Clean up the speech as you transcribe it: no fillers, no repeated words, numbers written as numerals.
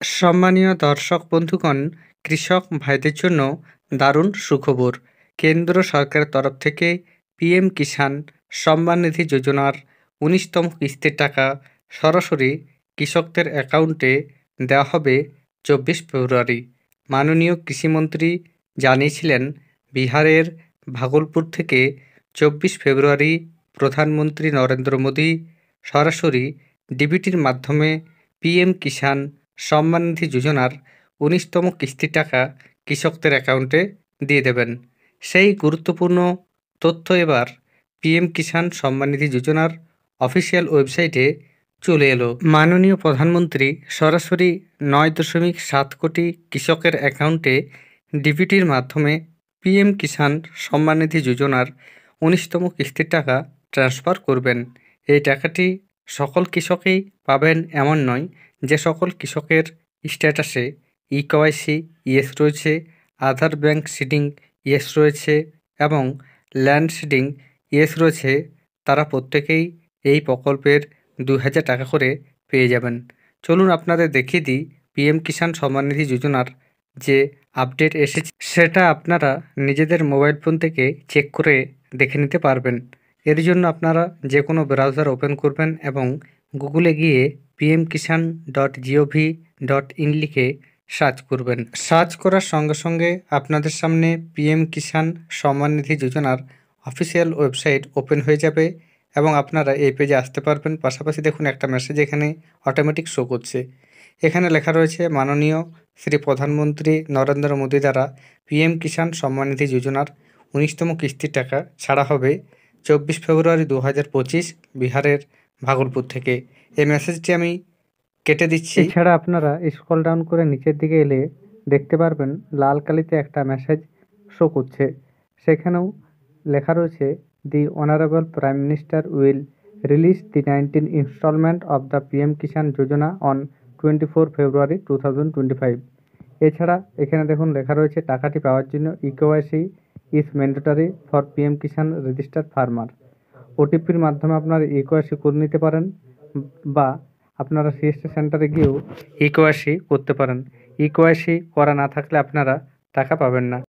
সম্মানীয় দর্শক বন্ধুগণ, কৃষক ভাইদের জন্য দারুণ সুখবর। কেন্দ্র সরকারের তরফ থেকে পিএম কিষাণ সম্মান নিধি যোজনার ১৯তম কিস্তির টাকা সরাসরি কৃষকদের অ্যাকাউন্টে দেওয়া হবে ২৪ ফেব্রুয়ারি। মাননীয় কৃষিমন্ত্রী জানিয়েছিলেন, বিহারের ভাগলপুর থেকে ২৪ ফেব্রুয়ারি প্রধানমন্ত্রী নরেন্দ্র মোদী সরাসরি ডিবিটির মাধ্যমে পিএম কিষাণ সম্মান নিধি যোজনার ১৯তম কিস্তির টাকা কৃষকদের অ্যাকাউন্টে দিয়ে দেবেন। সেই গুরুত্বপূর্ণ তথ্য এবার পিএম কিষাণ সম্মান নিধি যোজনার অফিসিয়াল ওয়েবসাইটে চলে এলো। মাননীয় প্রধানমন্ত্রী সরাসরি ৯.৭ কোটি কৃষকের অ্যাকাউন্টে ডিবিটির মাধ্যমে পিএম কিষাণ সম্মান নিধি যোজনার ১৯তম কিস্তির টাকা ট্রান্সফার করবেন। এই টাকাটি সকল কৃষকেই পাবেন এমন নয়। যে সকল কৃষকের স্ট্যাটাসে ইকেওয়াইসি ইয়েস রয়েছে, আধার ব্যাংক সিডিং ইয়েস রয়েছে এবং ল্যান্ড সিডিং ইয়েস রয়েছে, তারা প্রত্যেকেই এই প্রকল্পের ২,০০০ টাকা করে পেয়ে যাবেন। চলুন আপনাদের দেখিয়ে দিই পিএম কিষাণ সম্মান নিধি যোজনার যে আপডেট এসেছে সেটা আপনারা নিজেদের মোবাইল ফোন থেকে চেক করে দেখে নিতে পারবেন। এর জন্য আপনারা যে কোনো ব্রাউজার ওপেন করবেন এবং গুগলে গিয়ে pmkishan.gov.in লিখে সার্চ করবেন। সার্চ করার সঙ্গে সঙ্গে আপনাদের সামনে পিএম কিষাণ সম্মান নিধি যোজনার অফিসিয়াল ওয়েবসাইট ওপেন হয়ে যাবে এবং আপনারা এই পেজে আসতে পারবেন। পাশাপাশি দেখুন একটা মেসেজ এখানে অটোমেটিক শো করছে। এখানে লেখা রয়েছে, মাননীয় শ্রী প্রধানমন্ত্রী নরেন্দ্র মোদী দ্বারা পিএম কিষাণ সম্মান নিধি যোজনার ১৯তম কিস্তির টাকা ছাড়া হবে ২৪ ফেব্রুয়ারি ২০২৫ বিহারের ভাগলপুর থেকে। এই মেসেজটি আমি কেটে দিচ্ছি। এছাড়া আপনারা স্ক্রল ডাউন করে নিচের দিকে এলে দেখতে পারবেন লাল কালিতে একটা মেসেজ শো করছে। সেখানেও লেখা রয়েছে, the honourable prime minister will release the 19 instalment of the PM Kisan Yojana on 24 February 2025। এছাড়া এখানে দেখুন লেখা রয়েছে, টাকাটি পাওয়ার জন্য eKYC is mandatory for PM Kisan registered farmer. ওটিপির মাধ্যমে আপনারা ইকেওয়াইসি করে নিতে পারেন বা আপনারা সিএসসি সেন্টারে গিয়েও ইকেওয়াইসি করতে পারেন। ইকেওয়াইসি করা না থাকলে আপনারা টাকা পাবেন না।